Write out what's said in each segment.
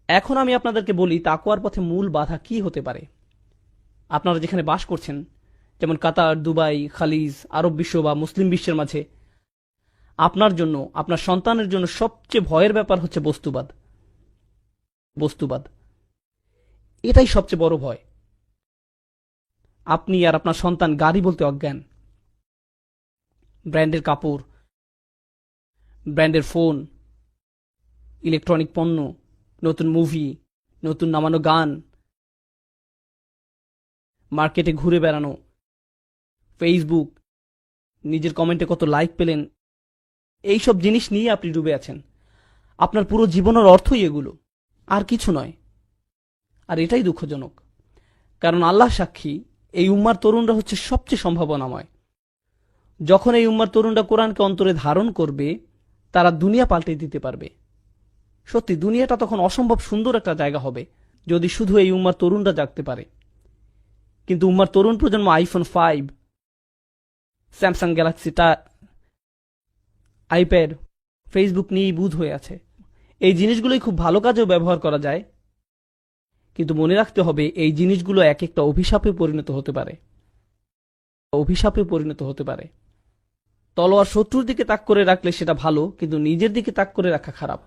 এখন আমি আপনাদেরকে বলি তাকওয়ার পথে মূল বাধা কি হতে পারে। আপনারা যেখানে বাস করছেন, যেমন কাতার, দুবাই, খালিজ, আরব বিশ্ব বা মুসলিম বিশ্বের মাঝে, আপনার জন্য, আপনার সন্তানের জন্য সবচেয়ে ভয়ের ব্যাপার হচ্ছে বস্তুবাদ। বস্তুবাদ এটাই সবচেয়ে বড় ভয়। আপনি আর আপনার সন্তান গাড়ি বলতে অজ্ঞান, ব্র্যান্ডের কাপড়, ব্র্যান্ডের ফোন, ইলেকট্রনিক পণ্য, নতুন মুভি, নতুন নামানো গান, মার্কেটে ঘুরে বেড়ানো, ফেসবুক, নিজের কমেন্টে কত লাইক পেলেন, এইসব জিনিস নিয়ে আপনি ডুবে আছেন। আপনার পুরো জীবনের অর্থই এগুলো, আর কিছু নয়। আর এটাই দুঃখজনক, কারণ আল্লাহ সাক্ষী, এই উম্মার তরুণরা হচ্ছে সবচেয়ে সম্ভাবনাময়। যখন এই উম্মার তরুণরা কোরআনকে অন্তরে ধারণ করবে, তারা দুনিয়া পাল্টে দিতে পারবে। সত্যি দুনিয়াটা তখন অসম্ভব সুন্দর একটা জায়গা হবে, যদি শুধু এই উম্মার তরুণরা জাগতে পারে। কিন্তু উম্মার তরুণ প্রজন্ম আইফোন 5, স্যামসাং গ্যালাক্সিটা, আইপ্যাড, ফেসবুক নিয়েই বুঁদ হয়ে আছে। এই জিনিসগুলোই খুব ভালো কাজেও ব্যবহার করা যায়, কিন্তু মনে রাখতে হবে এই জিনিসগুলো এক একটা অভিশাপে পরিণত হতে পারে। অভিশাপে পরিণত হতে পারে। তলোয়ার শত্রুর দিকে তাক করে রাখলে সেটা ভালো, কিন্তু নিজের দিকে তাক করে রাখা খারাপ।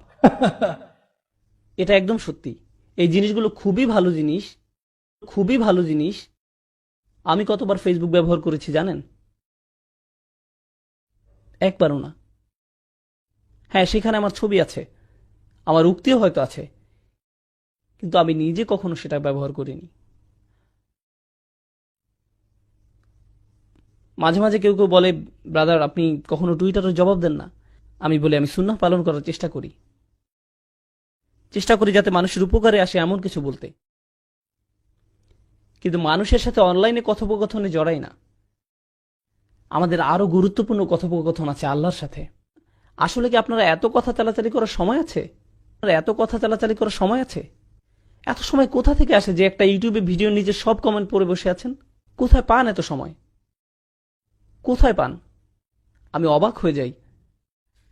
এটা একদম সত্যি। এই জিনিসগুলো খুবই ভালো জিনিস, খুবই ভালো জিনিস। আমি কতবার ফেসবুক ব্যবহার করেছি জানেন? একবারও না। হ্যাঁ, সেখানে আমার ছবি আছে, আমার উক্তিও হয়তো আছে, কিন্তু আমি নিজে কখনো সেটা ব্যবহার করিনি। মাঝে মাঝে কেউ কেউ বলে, ব্রাদার আপনি কখনো টুইটারে জবাব দেন না। আমি বলি আমি সুন্নাহ পালন করার চেষ্টা করি, চেষ্টা করি যাতে মানুষের উপকারে আসে এমন কিছু বলতে, কিন্তু মানুষের সাথে অনলাইনে কথোপকথনে জড়াই না। আমাদের আরো গুরুত্বপূর্ণ কথোপকথন আছে আল্লাহর সাথে। আসলে কি আপনারা এত কথা চালাচালি করার সময় আছে? এত কথা চালাচালি করার সময় আছে? এত সময় কোথা থেকে আসে যে একটা ইউটিউবে ভিডিওর নিচে সব কমেন্ট পড়ে বসে আছেন? কোথায় পান এত সময়? কোথায় পান? আমি অবাক হয়ে যাই।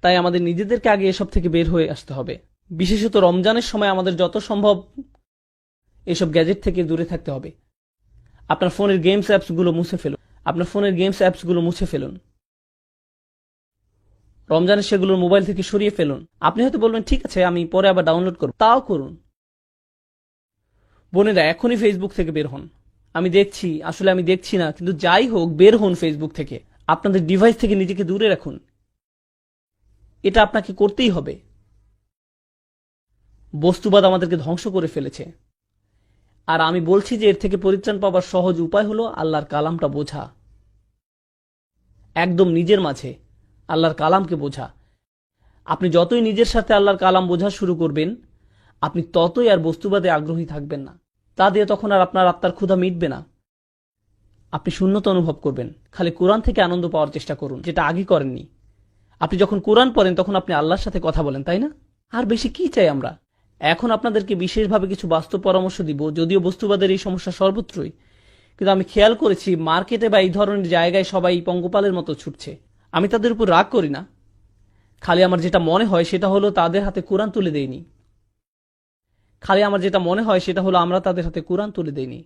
তাই আমাদের নিজেদেরকে আগে এসব থেকে বের হয়ে আসতে হবে। বিশেষত রমজানের সময় আমাদের যত সম্ভব এসব গ্যাজেট থেকে দূরে থাকতে হবে। আপনার ফোনের গেমস অ্যাপসগুলো মুছে ফেলুন। আপনার ফোনের গেমস অ্যাপসগুলো মুছে ফেলুন। রমজানে সেগুলোর মোবাইল থেকে সরিয়ে ফেলুন। আপনি হয়তো বলবেন ঠিক আছে আমি পরে আবার ডাউনলোড করব, তাও করুন। বোনেরা এখনই ফেসবুক থেকে বের হন। আমি দেখছি, আসলে আমি দেখছি না, কিন্তু যাই হোক বের হন ফেসবুক থেকে। আপনাদের ডিভাইস থেকে নিজেকে দূরে রাখুন। এটা আপনাকে করতেই হবে। বস্তুবাদ আমাদেরকে ধ্বংস করে ফেলেছে, আর আমি বলছি যে এর থেকে পরিত্রাণ পাবার সহজ উপায় হলো আল্লাহর কালামটা বোঝা। একদম নিজের মাঝে আল্লাহর কালামকে বোঝা। আপনি যতই নিজের সাথে আল্লাহর কালাম বোঝা শুরু করবেন, আপনি ততই আর বস্তুবাদে আগ্রহী থাকবেন না। তা দিয়ে তখন আর আপনার আত্মার ক্ষুধা মিটবে না। আপনি শূন্যতা অনুভব করবেন। খালি কোরআন থেকে আনন্দ পাওয়ার চেষ্টা করুন, যেটা আগে করেননি। আপনি যখন কোরআন পড়েন তখন আপনি আল্লাহর সাথে কথা বলেন, তাই না? আর বেশি কি চাই আমরা? এখন আপনাদেরকে বিশেষভাবে কিছু বাস্তব পরামর্শ দিব, যদিও বস্তুবাদের এই সমস্যা সর্বত্রই, কিন্তু আমি খেয়াল করেছি মার্কেটে বা এই ধরনের জায়গায় সবাই পঙ্গপালের মতো ছুটছে। আমি তাদের উপর রাগ করি না, খালি আমার যেটা মনে হয় সেটা হলো তাদের হাতে কোরআন তুলে দেইনি। খালি আমার যেটা মনে হয় সেটা হলো আমরা তাদের হাতে কোরআন তুলে দেইনি।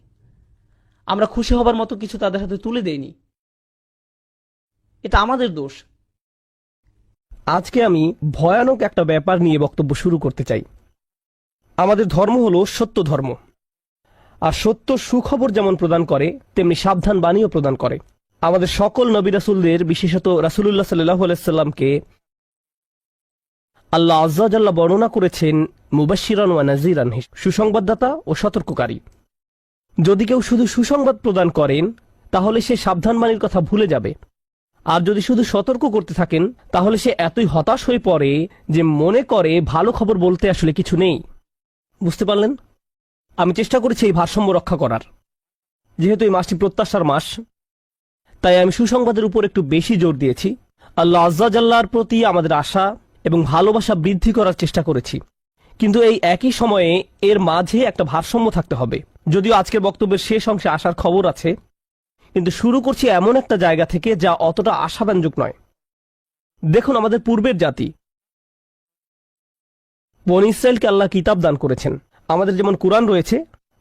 আমরা খুশি হবার মতো কিছু তাদের হাতে তুলে দেইনি। এটা আমাদের দোষ। আজকে আমি ভয়ানক একটা ব্যাপার নিয়ে বক্তব্য শুরু করতে চাই। আমাদের ধর্ম হলো সত্য ধর্ম, আর সত্য সুখবর যেমন প্রদান করে তেমনি সাবধান বাণীও প্রদান করে। আমাদের সকল নবী রাসূলদের, বিশেষত রাসূলুল্লাহ সাল্লাল্লাহু আলাইহি সাল্লামকে আল্লাহ আজ্জা জাল্লা বর্ণনা করেছেন মুবাশশিরান ওয়া নাযীরান, সুসংবাদদাতা ও সতর্ককারী। যদি কেউ শুধু সুসংবাদ প্রদান করেন তাহলে সে সাবধান বাণীর কথা ভুলে যাবে, আর যদি শুধু সতর্ক করতে থাকেন তাহলে সে এতই হতাশ হয়ে পড়ে যে মনে করে ভালো খবর বলতে আসলে কিছু নেই। বুঝতে পারলেন? আমি চেষ্টা করেছি এই ভারসাম্য রক্ষা করার। যেহেতু এই মাসটি প্রত্যাশার মাস, তাই আমি সুসংবাদের উপর একটু বেশি জোর দিয়েছি। আল্লাহ আজ্জা জাল্লার প্রতি আমাদের আশা এবং ভালোবাসা বৃদ্ধি করার চেষ্টা করেছি, কিন্তু এই একই সময়ে এর মাঝে একটা ভারসাম্য থাকতে হবে। যদিও আজকের বক্তব্যের শেষ অংশে আসার খবর আছে, কিন্তু শুরু করছি এমন একটা জায়গা থেকে যা অতটা আশাব্যঞ্জক নয়। দেখুন, আমাদের পূর্বের জাতি বনী ইসরাইলকে আল্লাহ কিতাব দান করেছেন, আমাদের যেমন কোরআন রয়েছে,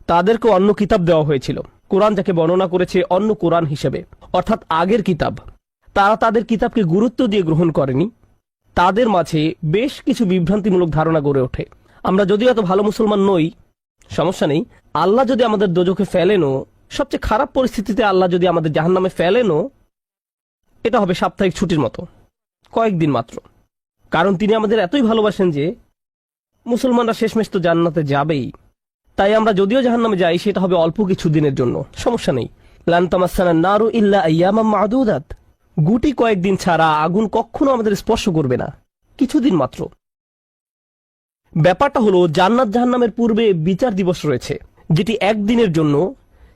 তাদেরকে অন্য কিতাব দেওয়া হয়েছিল। কোরআন যাকে বর্ণনা করেছে অন্য কোরআন হিসেবে, অর্থাৎ আগের কিতাব। তারা তাদের কিতাবকে গুরুত্ব দিয়ে গ্রহণ করেনি। তাদের মাঝে বেশ কিছু বিভ্রান্তিমূলক ধারণা গড়ে ওঠে। আমরা যদিও এত ভালো মুসলমান নই, সমস্যা নেই। আল্লাহ যদি আমাদের দোজখে ফেলেনও, সবচেয়ে খারাপ পরিস্থিতিতে আল্লাহ যদি আমাদের জাহান্নামে ফেলেনও, এটা হবে সাপ্তাহিক ছুটির মতো, কয়েকদিন মাত্র। কারণ তিনি আমাদের এতই ভালোবাসেন যে মুসলমানরা শেষমেশ তো জান্নাতে যাবেই। তাই আমরা যদিও জাহান্নামে যাই, সেটা হবে অল্প কিছু দিনের জন্য, সমস্যা নেই। লান তামাসসানান নারু ইল্লা আইয়ামাম মা'দুদাত, গুটি কয়েকদিন ছাড়া আগুন কখনো আমাদের স্পর্শ করবে না, কিছুদিন মাত্র। ব্যাপারটা হলো, জান্নাত জাহান্নামের পূর্বে বিচার দিবস রয়েছে, যেটি একদিনের জন্য,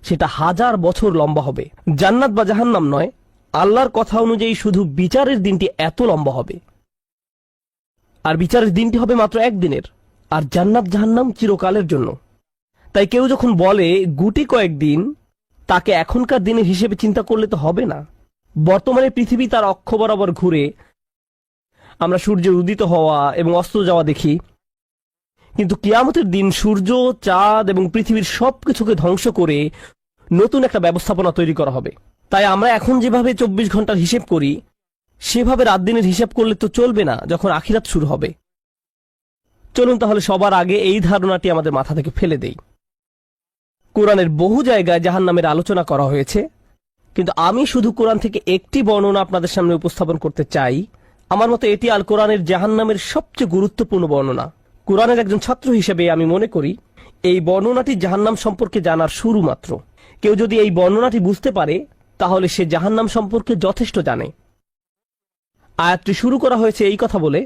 সেটা 1000 বছর লম্বা হবে। জান্নাত বা জাহান্নাম নয়, আল্লাহর কথা অনুযায়ী শুধু বিচারের দিনটি এত লম্বা হবে। আর বিচারের দিনটি হবে মাত্র একদিনের, আর জান্নাত জাহান্নাম চিরকালের জন্য। তাই কেউ যখন বলে গুটি কয়েকদিন, তাকে এখনকার দিনের হিসেবে চিন্তা করলে তো হবে না। বর্তমানে পৃথিবী তার অক্ষ বরাবর ঘুরে, আমরা সূর্যের উদিত হওয়া এবং অস্ত যাওয়া দেখি। কিন্তু কিয়ামতের দিন সূর্য, চাঁদ এবং পৃথিবীর সবকিছুকে ধ্বংস করে নতুন একটা ব্যবস্থাপনা তৈরি করা হবে। তাই আমরা এখন যেভাবে 24 ঘন্টার হিসেব করি, সেভাবে রাত দিনের হিসেব করলে তো চলবে না যখন আখিরাত শুরু হবে। চলুন তাহলে সবার আগে এই ধারণাটি আমাদের মাথা থেকে ফেলে দেই। কোরআনের বহু জায়গায় জাহান্নামের আলোচনা করা হয়েছে, কিন্তু আমি শুধু কোরআন থেকে একটি বর্ণনা আপনাদের সামনে উপস্থাপন করতে চাই। আমার মতে এটি আল কোরআনের জাহান্নামের সবচেয়ে গুরুত্বপূর্ণ বর্ণনা। কোরআনের একজন ছাত্র হিসেবে আমি মনে করি এই বর্ণনাটি জাহান্নাম সম্পর্কে জানার শুরু মাত্র। কেউ যদি এই বর্ণনাটি বুঝতে পারে, তাহলে সে জাহান্নাম সম্পর্কে যথেষ্ট জানে। আয়াতটি শুরু করা হয়েছে এই কথা বলে,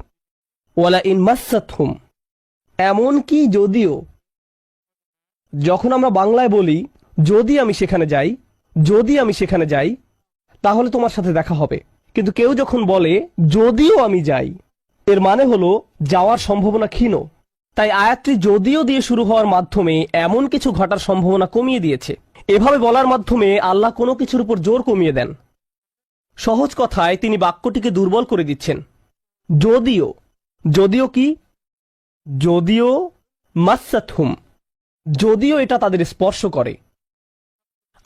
ওয়ালা ইন মাসসাতহুম, এমনকি যদিও। যখন আমরা বাংলায় বলি যদি আমি সেখানে যাই, যদি আমি সেখানে যাই, তাহলে তোমার সাথে দেখা হবে। কিন্তু কেউ যখন বলে যদিও আমি যাই, এর মানে হলো যাওয়ার সম্ভাবনা ক্ষীণ। তাই আয়াতটি যদিও দিয়ে শুরু হওয়ার মাধ্যমে এমন কিছু ঘটার সম্ভাবনা কমিয়ে দিয়েছে। এভাবে বলার মাধ্যমে আল্লাহ কোনো কিছুর উপর জোর কমিয়ে দেন। সহজ কথায় তিনি বাক্যটিকে দুর্বল করে দিচ্ছেন। যদিও, যদিও কি? যদিও মাসসাতহুম, যদিও এটা তাদের স্পর্শ করে।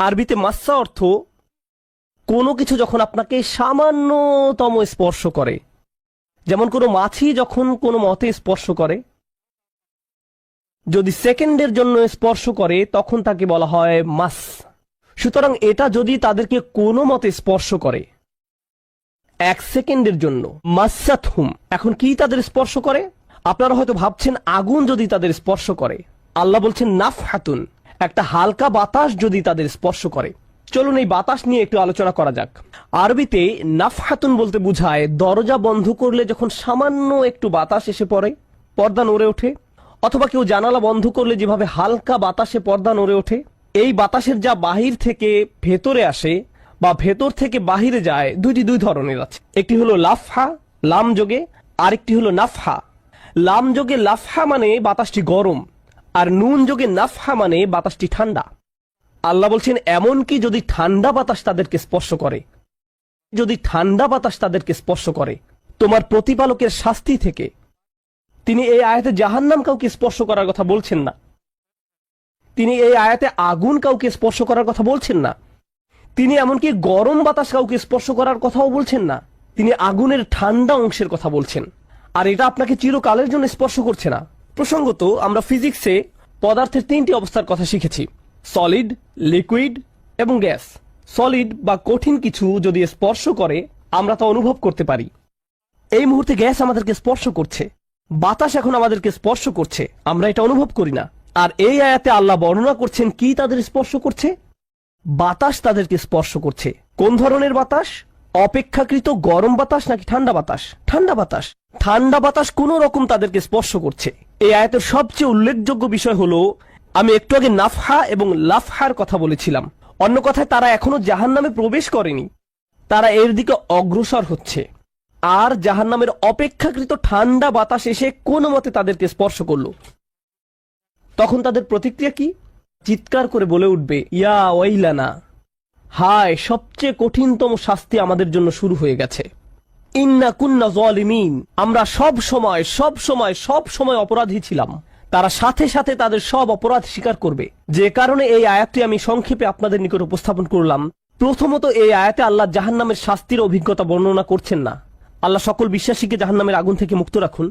আরবিতে মাসসা অর্থ কোনো কিছু যখন আপনাকে সামান্যতম স্পর্শ করে, যেমন কোনো মাছি যখন কোনো মতে স্পর্শ করে। যদি সেকেন্ডের জন্য স্পর্শ করে, তখন তাকে বলা হয় মাস। সুতরাং এটা যদি তাদেরকে কোনো মতে স্পর্শ করে 1 সেকেন্ডের জন্য, মাসসাতহুম। এখন কি তাদের স্পর্শ করে? আপনারা হয়তো ভাবছেন আগুন যদি তাদের স্পর্শ করে। আল্লাহ বলছেন নাফহাতুন, একটা হালকা বাতাস যদি তাদের স্পর্শ করে। চলুন এই বাতাস নিয়ে একটু আলোচনা করা যাক। আরবিতে নাফহাতুন বলতে বোঝায় দরজা বন্ধ করলে যখন সামান্য একটু বাতাস এসে পড়ে, পর্দা নড়ে ওঠে, অথবা কেউ জানালা বন্ধ করলে যেভাবে হালকা বাতাসে পর্দা নড়ে ওঠে। এই বাতাসের যা বাহির থেকে ভেতরে আসে বা ভেতর থেকে বাহিরে যায়, দুই ধরনের আছে। একটি হলো লাফহা, লাম যোগে, আরেকটি হলো নাফহা। লাম যোগে লাফহা মানে বাতাসটি গরম, আর নুন যোগে নাফহা মানে বাতাসটি ঠান্ডা। আল্লাহ বলছেন এমনকি যদি ঠান্ডা বাতাস তাদেরকে স্পর্শ করে, যদি ঠান্ডা বাতাস তাদেরকে স্পর্শ করে তোমার প্রতিপালকের শাস্তি থেকে। তিনি এই আয়াতে জাহান্নাম কাউকে স্পর্শ করার কথা বলছেন না। তিনি এই আয়াতে আগুন কাউকে স্পর্শ করার কথা বলছেন না। তিনি এমনকি গরম বাতাস কাউকে স্পর্শ করার কথাও বলছেন না। তিনি আগুনের ঠান্ডা অংশের কথা বলছেন। আর এটা আপনাকে চিরকালের জন্য স্পর্শ করছে না। প্রসঙ্গত, আমরা ফিজিক্সে পদার্থের 3টি অবস্থার কথা শিখেছি: সলিড, লিকুইড এবং গ্যাস। সলিড বা কঠিন কিছু যদি স্পর্শ করে, আমরা তা অনুভব করতে পারি। এই মুহূর্তে গ্যাস আমাদেরকে স্পর্শ করছে, বাতাস এখন আমাদেরকে স্পর্শ করছে, আমরা এটা অনুভব করি না। আর এই আয়াতে আল্লাহ বর্ণনা করছেন কি তাদের স্পর্শ করছে? বাতাস তাদেরকে স্পর্শ করছে। কোন ধরনের বাতাস? অপেক্ষাকৃত গরম বাতাস নাকি ঠান্ডা বাতাস? ঠান্ডা বাতাস। ঠান্ডা বাতাস কোন রকম তাদেরকে স্পর্শ করছে। এই আয়াতের সবচেয়ে উল্লেখযোগ্য বিষয় হলো, আমি একটু আগে নাফহা এবং লাফহার কথা বলেছিলাম। অন্য কথায়, তারা এখনো জাহান্নামে প্রবেশ করেনি, তারা এর দিকে অগ্রসর হচ্ছে। আর জাহান্নামের অপেক্ষাকৃত ঠান্ডা বাতাস এসে কোনো মতে তাদেরকে স্পর্শ করলো, তখন তাদের প্রতিক্রিয়া কি? চিৎকার করে বলে উঠবে, ইয়া ওয়াইলানা, হায়, সবচেয়ে কঠিনতম শাস্তি আমাদের জন্য শুরু হয়ে গেছে। ইন্না কুন্না যালিমিন, আমরা সব সময় অপরাধী ছিলাম। তারা সাথে সাথে তাদের সব অপরাধ স্বীকার করবে। যে কারণে এই আয়াতটি আমি সংক্ষেপে আপনাদের নিকট উপস্থাপন করলাম। প্রথমত, এই আয়াতে আল্লাহ জাহান্নামের শাস্তির অভিজ্ঞতা বর্ণনা করছেন না। আল্লাহ সকল বিশ্বাসীকে জাহান্নামের আগুন থেকে মুক্ত রাখুন।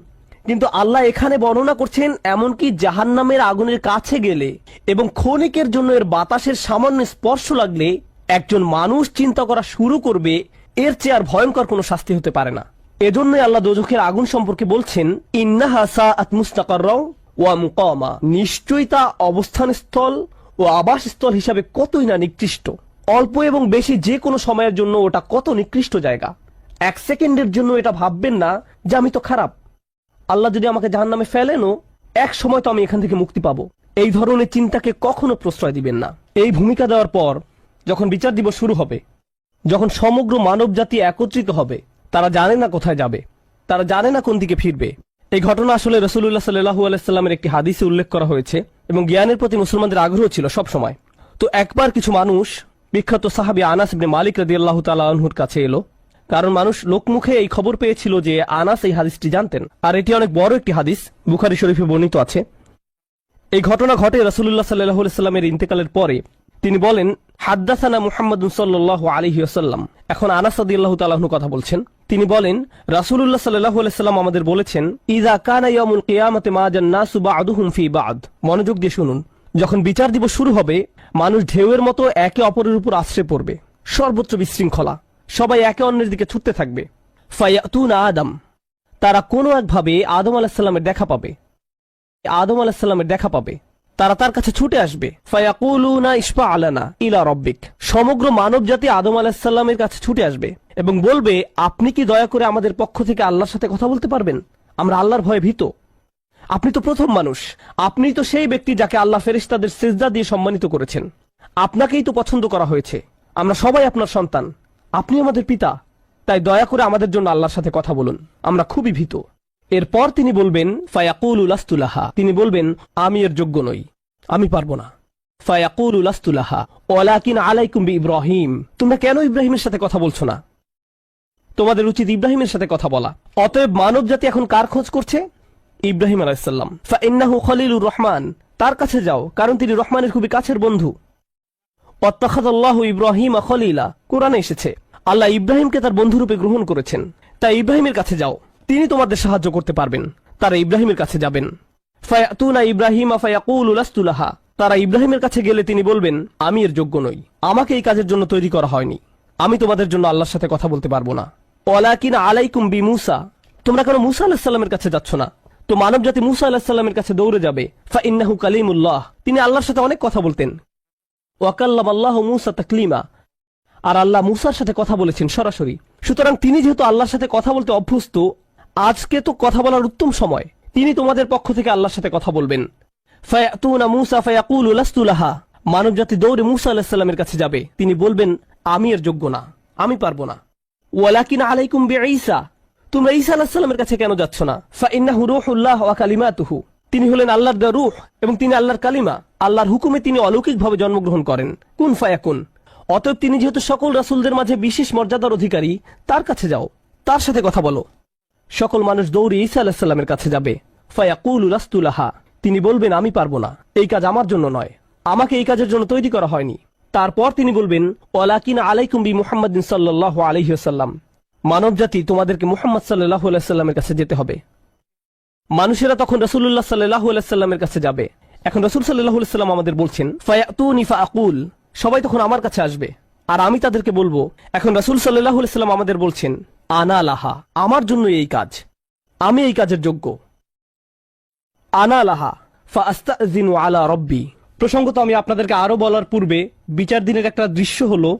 কিন্তু আল্লাহ এখানে বর্ণনা করছেন এমনকি জাহান্নামের আগুনের কাছে গেলে এবং ক্ষণিকের জন্য এর বাতাসের সামান্য স্পর্শ লাগলে একজন মানুষ চিন্তা করা শুরু করবে এর চেয়ে আর ভয়ঙ্কর কোনো শাস্তি হতে পারে না। এজন্যই আল্লাহ দোজখের আগুন সম্পর্কে বলছেন, ইন্নাহা সাআত মুস্তাকাররাও ওয়া মুকামা, নিশ্চয়ই তা অবস্থানস্থল ও আবাসস্থল হিসাবে কতই না নিকৃষ্ট। অল্প এবং বেশি যে কোনো সময়ের জন্য ওটা কত নিকৃষ্ট জায়গা। এক সেকেন্ডের জন্য এটা ভাববেন না যে আমি তো খারাপ, আল্লাহ যদি আমাকে জাহান্নামে ফেলেনও এক সময় তো আমি এখান থেকে মুক্তি পাবো। এই ধরনের চিন্তাকে কখনো প্রশ্রয় দিবেন না। এই ভূমিকা দেওয়ার পর যখন বিচার দিবস শুরু হবে, যখন সমগ্র মানব জাতি একত্রিত হবে, তারা জানে না কোথায় যাবে, তারা জানে না কোন দিকে ফিরবে। এই ঘটনা আসলে রাসূলুল্লাহ সাল্লাল্লাহু আলাইহি সাল্লামের একটি হাদিসে উল্লেখ করা হয়েছে এবং জ্ঞানের প্রতি মুসলমানদের আগ্রহ ছিল সব সময়। তো একবার কিছু মানুষ বিখ্যাত সাহাবী আনাস ইবনে মালিক রাদিয়াল্লাহু তাআলা আনহুর কাছে এলো, কারণ মানুষ লোকমুখে এই খবর পেয়েছিল যে আনাস এই হাদিসটি জানতেন, আর এটি অনেক বড় একটি হাদিস, বুখারী শরীফে বর্ণিত আছে। এই ঘটনা ঘটে রাসূলুল্লাহ সাল্লাল্লাহু আলাইহি সাল্লামের ইন্তেকালের পরে। তিনি বলেন, হাদ্দাসানা মুহাম্মাদুন সাল্লাল্লাহু আলাইহি ওয়াসাল্লাম। এখন আনাস রাদিয়াল্লাহু তাআলা আনহু কথা বলছেন। তিনি বলেন, রাসূলুল্লাহ সাল্লাল্লাহু আলাইহি সাল্লাম আমাদের বলেছেন, ইযা কানা ইয়াউমুল কিয়ামাতি মাজান নাসু বা'দুহুম ফি বা'দ। মনোযোগ দিয়ে শুনুন। যখন বিচার দিবস শুরু হবে, মানুষ ঢেউয়ের মতো একে অপরের উপর আশ্রে পড়বে, সর্বোচ্চ বিশৃঙ্খলা, সবাই একে অন্যের দিকে ছুটতে থাকবে। ফায়াতুনা আদম, তারা কোনো একভাবে আদম আলাইহিস সালামের দেখা পাবে। আদম আলাইহিস সালামের দেখা পাবে, তারা তার কাছে ছুটে আসবে। ফায়াকুলুনা ইশফা আলানা ইলা রাব্বিক, সমগ্র মানব জাতি আদম আলাইহিস সালামের কাছে ছুটে আসবে এবং বলবে, আপনি কি দয়া করে আমাদের পক্ষ থেকে আল্লাহর সাথে কথা বলতে পারবেন? আমরা আল্লাহর ভয়ে ভীত। আপনি তো প্রথম মানুষ, আপনি তো সেই ব্যক্তি যাকে আল্লাহ ফেরেশতাদের সিজদা দিয়ে সম্মানিত করেছেন, আপনাকেই তো পছন্দ করা হয়েছে, আমরা সবাই আপনার সন্তান, আপনি আমাদের পিতা, তাই দয়া করে আমাদের জন্য আল্লাহর সাথে কথা বলুন, আমরা খুবই ভীত। এরপর তিনি বলবেন, ফায়াকুলু লাস্তু লাহা, তিনি বলবেন, আমি এর যোগ্য নই, আমি পারবো না। ফায়াকুলু লাস্তু লাহা ওয়ালাকিন আলাইকুম বিইব্রাহিম, তোমরা কেন ইব্রাহিমের সাথে কথা বলছো না? তোমাদের উচিত ইব্রাহিমের সাথে কথা বলা। অতএব মানব জাতি এখন কার খোঁজ করছে? ইব্রাহিম আলাইহিস সালাম। ফাইন্নাহু খলিলুর রহমান, তার কাছে যাও, কারণ তিনি রহমানের খুবই কাছের বন্ধু। ওয়াত্তাখাযাল্লাহু ইব্রাহিমা খলিলা, কোরআনে এসেছে আল্লাহ ইব্রাহিমকে তার বন্ধুরূপে গ্রহণ করেছেন। তাই ইব্রাহিমের কাছে যাও, তিনি তোমাদের সাহায্য করতে পারবেন। তারা ইব্রাহিমের কাছে যাবেন। ফায়াতুনা ইব্রাহিমা ফায়াকুলু লাস্তু লাহা, তারা ইব্রাহিমের কাছে গেলে তিনি বলবেন, আমি এর যোগ্য নই, আমাকে এই কাজের জন্য তৈরি করা হয়নি, আমি তোমাদের জন্য আল্লাহর সাথে কথা বলতে পারবো না। ওয়ালাকিন আলাইকুম বিমূসা, তোমরা কেন মূসা আলাইহিস সালামের কাছে যাচ্ছ না? তো মানব জাতি মূসা আলাইহিস সালামের কাছে দৌড়ে যাবে। ফাইন্নাহু কালিমুল্লাহ, তিনি আল্লাহর সাথে অনেক কথা বলতেন। ওয়া কাল্লামাল্লাহু মূসা তাকলিমা, আর আল্লাহ মূসার সাথে কথা বলেছেন সরাসরি। সুতরাং তিনি যেহেতু আল্লাহর সাথে কথা বলতে অভ্যস্ত, আজকে তো কথা বলার উত্তম সময়, তিনি তোমাদের পক্ষ থেকে আল্লাহর সাথে কথা বলবেন। ফায়াতুনা মূসা ফায়াকুলু লাস্তু লাহা, মানব জাতি দৌড়ে মূসা আলাইহিস সালামের কাছে যাবে, তিনি বলবেন, আমি এর যোগ্য না, আমি পারবো না। ওয়ালাকিন আলাইকুম বিঈসা, তোমরা ঈসা আলাইহিস সালামের কাছে কেন যাচ্ছ না? ফাইন্নাহু রূহুল্লাহ ওয়া কালিমাতুহু, তিনি হলেন আল্লাহর দেওয়া রূহ এবং তিনি আল্লাহর কালিমা, আল্লাহর হুকুমে তিনি অলৌকিকভাবে জন্মগ্রহণ করেন। কুন ফায়াকুন, অতএব তিনি যেহেতু সকল রাসূলদের মাঝে বিশেষ মর্যাদার অধিকারী, তার কাছে যাও, তার সাথে কথা বলো। সকল মানুষ দৌড়ে ঈসা আলাইহিস সালামের কাছে যাবে। ফায়াকুলু লাস্তু লাহা, তিনি বলবেন, আমি পারবো না, এই কাজ আমার জন্য নয়, আমাকে এই কাজের জন্য তৈরি করা হয়নি। তারপর তিনি বলবেন, ওয়ালাকিন আলাইকুম বি মুহাম্মাদিন সাল্লাল্লাহু আলাইহি ওয়াসাল্লাম, মানব জাতি তোমাদেরকে মুহাম্মদ সাল্লাল্লাহু আলাইহি ওয়াসাল্লামের কাছে যেতে হবে। মানুষেরা তখন রাসূলুল্লাহ সাল্লাল্লাহু আলাইহি ওয়াসাল্লামের কাছে যাবে। এখন রাসূল সাল্লাল্লাহু আলাইহি ওয়াসাল্লাম আমাদের বলছেন, ফায়াতুনি ফাআকুল, সবাই তখন আমার কাছে আসবে আর আমি তাদেরকে বলবো। এখন রাসূল সাল্লাল্লাহু আলাইহি ওয়াসাল্লাম আমাদের বলছেন, আনা লাহা, আমার জন্য এই কাজ, আমি এই কাজের যোগ্য। আনা লাহা ফাআস্তাযিনু আলা রাব্বি। প্রসঙ্গত আমি আপনাদেরকে আরো বলার পূর্বে বিচার দিনের একটা দৃশ্য হলো,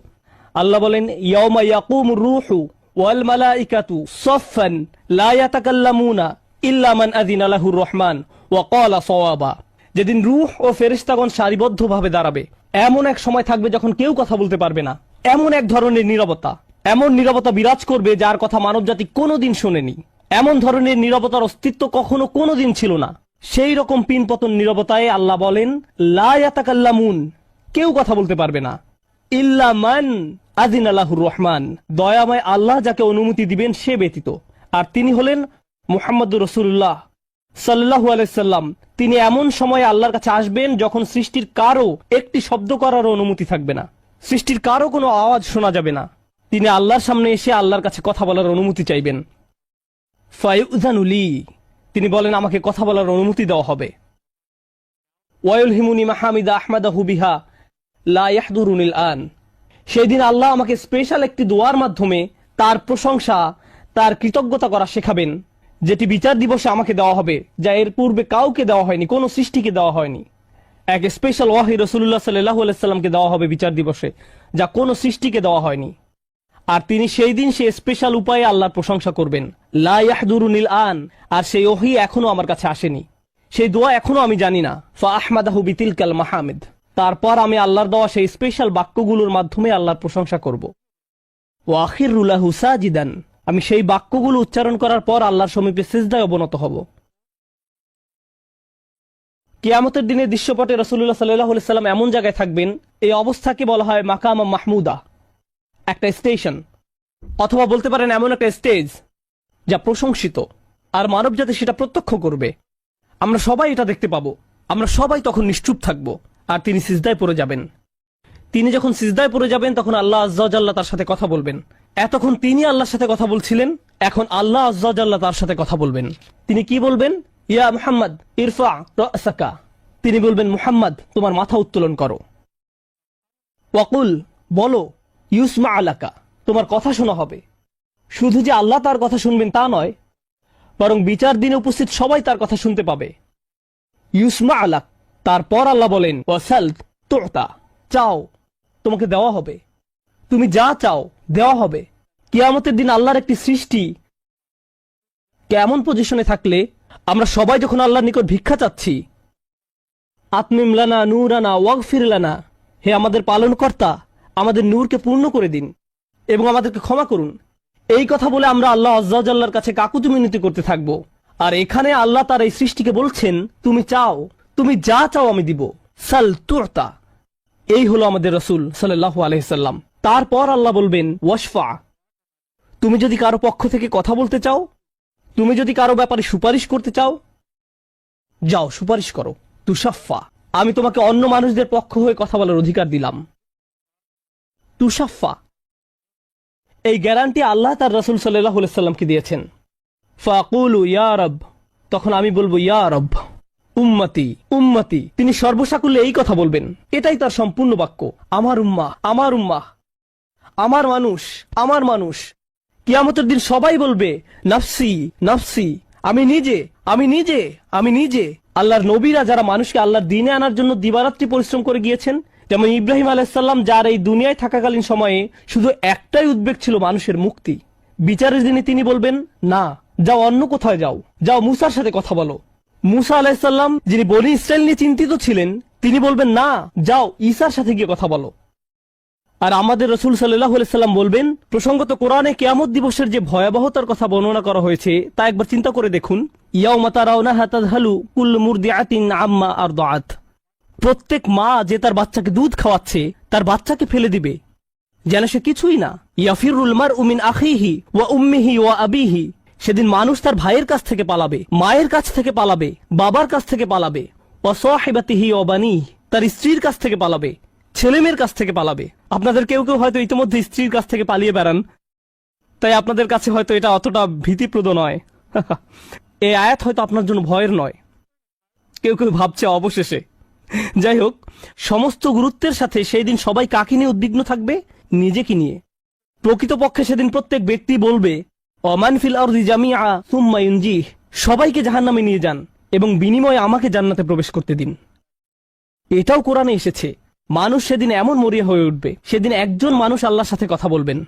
আল্লাহ বলেন, ইয়াউমা ইয়াকুমুর রূহু ওয়াল মালাইকাতু সাফফান লা ইয়াতাকাল্লামুনা ইল্লা মান আযিনা লাহুর রহমান ওয়া ক্বালা সাওয়াবা। যেদিন রূহ ও ফেরেশতাগণ সারিবদ্ধভাবে দাঁড়াবে, এমন এক সময় থাকবে যখন কেউ কথা বলতে পারবে না। এমন এক ধরনের নীরবতা, এমন নীরবতা বিরাজ করবে যার কথা মানবজাতি কোনোদিন শোনেনি। এমন ধরনের নীরবতার অস্তিত্ব কখনো কোনোদিন ছিল না। সেই রকম পিনপতন নীরবতায় আল্লাহ বলেন, লা ইয়াতাকাল্লামুন, কেউ কথা বলতে পারবে না, ইল্লা মান আযিনা লাহুর রহমান, দয়াময় আল্লাহ যাকে অনুমতি দিবেন সে ব্যতীত, আর তিনি হলেন মুহাম্মদুর রাসূলুল্লাহ সাল্লাল্লাহু আলাইহি সাল্লাম তিনি এমন সময় আল্লাহর কাছে আসবেন যখন সৃষ্টির কারো একটি শব্দ করার অনুমতি থাকবে না, সৃষ্টির কারো কোনো আওয়াজ শোনা যাবে না। তিনি আল্লাহর সামনে এসে আল্লাহর কাছে কথা বলার অনুমতি চাইবেন। ফায়ুযানু লি, তিনি বলেন আমাকে কথা বলার অনুমতি দেওয়া হবে। ওয়ায়ুলহিমুনি মাহামিদা আহমাদাহু বিহা লা ইয়াহদুরুনিল আন, সেই দিন আল্লাহ আমাকে স্পেশাল একটি দোয়ার মাধ্যমে তার প্রশংসা, তার কৃতজ্ঞতা করা শেখাবেন, যেটি বিচার দিবসে আমাকে দেওয়া হবে, যা এর পূর্বে কাউকে দেওয়া হয়নি, কোনো সৃষ্টিকে দেওয়া হয়নি। এক স্পেশাল ওয়াহি রাসূলুল্লাহ সাল্লাল্লাহু আলাইহি সাল্লামকে দেওয়া হবে বিচার দিবসে, যা কোনো সৃষ্টিকে দেওয়া হয়নি। আর তিনি সেই দিন সেই স্পেশাল উপায়ে আল্লাহর প্রশংসা করবেন, লা ইয়াহদুরুনিল আন, আর সেই ওহী এখনো আমার কাছে আসেনি, সেই দোয়া এখনো আমি জানি না। ফা আহমাদাহু বিতিলকাল মাহামিদ, তারপর আমি আল্লাহর দেওয়া সেই স্পেশাল বাক্যগুলোর মাধ্যমে আল্লাহর প্রশংসা করব। ওয়া আখিরু লাহু সাজিদান, আমি সেই বাক্যগুলো উচ্চারণ করার পর আল্লাহর সমীপে সিজদায় অবনত হব। কিয়ামতের দিনে দৃশ্যপটে রাসূলুল্লাহ সাল্লাল্লাহু আলাইহি সাল্লাম এমন জায়গায় থাকবেন, এই অবস্থাকে বলা হয় মাকাম মাহমুদা, একটা স্টেশন, অথবা বলতে পারেন এমন একটা স্টেজ যা প্রশংসিত, আর মানব জাতি সেটা প্রত্যক্ষ করবে। আমরা সবাই এটা দেখতে পাবো, আমরা সবাই তখন নিশ্চুপ থাকব, আর তিনি সিজদায় পড়ে যাবেন। তিনি যখন সিজদায় পড়ে যাবেন তখন আল্লাহ আজ্জা ওয়া জাল্লা তার সাথে কথা বলবেন। এতক্ষণ তিনি আল্লাহর সাথে কথা বলছিলেন, এখন আল্লাহ আজ্জা ওয়া জাল্লা তার সাথে কথা বলবেন। তিনি কি বলবেন? ইয়া মুহাম্মদ ইরফা রাসাকা, তিনি বলবেন মুহাম্মদ তোমার মাথা উত্তোলন করো। ওয়াকুল, বলো, ইউসমা আলাকা, তোমার কথা শোনা হবে। শুধু যে আল্লাহ তার কথা শুনবেন তা নয়, বরং বিচার দিনে উপস্থিত সবাই তার কথা শুনতে পাবে। ইউসমা আলাক, তারপর আল্লাহ বলেন ওয়াসাল তুতা, চাও তোমাকে দেওয়া হবে, তুমি যা চাও দেওয়া হবে। কিয়ামতের দিন আল্লাহর একটি সৃষ্টি কেমন পজিশনে থাকলে আমরা সবাই যখন আল্লাহর নিকট ভিক্ষা চাচ্ছি, আতমিম লানা নূরানা ওয়াগফির লানা, হে আমাদের পালনকর্তা, আমাদের নূরকে পূর্ণ করে দিন এবং আমাদেরকে ক্ষমা করুন, এই কথা বলে আমরা আল্লাহ আজ্জা ওয়া জাল্লার কাছে কাকুতি মিনতি করতে থাকবো। আর এখানে আল্লাহ তার এই সৃষ্টিকে বলছেন তুমি চাও, তুমি যা চাও আমি দিব। সাল তুতা, এই হলো আমাদের রাসূল সাল্লাল্লাহু আলাইহি সাল্লাম। তারপর আল্লাহ বলবেন ওয়াশফা, তুমি যদি কারো পক্ষ থেকে কথা বলতে চাও, তুমি যদি কারো ব্যাপারে সুপারিশ করতে চাও, যাও সুপারিশ করো। তুশাফা, আমি তোমাকে অন্য মানুষদের পক্ষ হয়ে কথা বলার অধিকার দিলাম। তুশাফা, এই গ্যারান্টি আল্লাহ তার রাসূল সাল্লাল্লাহু আলাইহি সাল্লামকে দিয়েছেন। ফাকুলু ইয়া রব, তখন আমি বলবো ইয়া রব, উম্মতি উম্মতি, তিনি সর্বসাকুল্যে এই কথা বলবেন, এটাই তার সম্পূর্ণ বাক্য, আমার উম্মাহ আমার উম্মাহ, আমার মানুষ আমার মানুষ। কিয়ামতের দিন সবাই বলবে নাফসি নাফসি, আমি নিজে আমি নিজে আমি নিজে। আল্লাহর নবীরা যারা মানুষকে আল্লাহর দ্বীনে আনার জন্য দিবারাত্রি পরিশ্রম করে গিয়েছেন, যেমন ইব্রাহিম আলাইহিস সালাম, যার এই দুনিয়ায় থাকাকালীন সময়ে শুধু একটাই উদ্বেগ ছিল মানুষের মুক্তি। বিচারের দিনে তিনি বলবেন না, যাও অন্য কোথায় যাও, যাও মুসার সাথে কথা বলো। মুসা আলাইহিস সালাম, যিনি বনি ইসরাইল নিয়ে চিন্তিত ছিলেন, তিনি বলবেন না, যাও ঈসার সাথে গিয়ে কথা বলো। আর আমাদের রাসূল সাল্লাল্লাহু আলাইহি সাল্লাম বলবেন, প্রসঙ্গত কোরআনে কিয়ামত দিবসের যে ভয়াবহতার কথা বর্ণনা করা হয়েছে তা একবার চিন্তা করে দেখুন। ইয়াউমা তারাউনাহা তাযহালু কুল্লু মুরদিআতিন আম্মা আরদাআত, প্রত্যেক মা যে তার বাচ্চাকে দুধ খাওয়াচ্ছে তার বাচ্চাকে ফেলে দিবে যেন সে কিছুই না। ইয়াফিরুল মারউ মিন আখিহি ওয়া উম্মিহি ওয়া আবিহি, সেদিন মানুষ তার ভাইয়ের কাছ থেকে পালাবে, মায়ের কাছ থেকে পালাবে, বাবার কাছ থেকে পালাবে। ওয়া সাহিবাতিহি ওয়া বানিহি, তার স্ত্রীর কাছ থেকে পালাবে, ছেলে মেয়ের কাছ থেকে পালাবে। আপনাদের কেউ কেউ হয়তো ইতিমধ্যে স্ত্রীর কাছ থেকে পালিয়ে বেড়ান, তাই আপনাদের কাছে হয়তো এটা অতটা ভীতিপ্রদ নয়। এই আয়াত হয়তো আপনার জন্য ভয়ের নয়, কেউ কেউ ভাবছে অবশেষে। যাই হোক, সমস্ত গুরুত্বের সাথে সেই দিন সবাই কাকে নিয়ে উদ্বিগ্ন থাকবে? নিজেকে নিয়ে। প্রকৃতপক্ষে সেদিন প্রত্যেক ব্যক্তি বলবে ওমান ফিল আরদি জামিআ সুম্মা ইউনজিহ, সবাইকে জাহান্নামে নিয়ে যান এবং বিনিময়ে আমাকে জান্নাতে প্রবেশ করতে দিন। এটাও কোরআনে এসেছে। মানুষ সেদিন এমন মরিয়া হয়ে উঠবে, সেদিন একজন মানুষ আল্লাহর সাথে কথা বলবেন,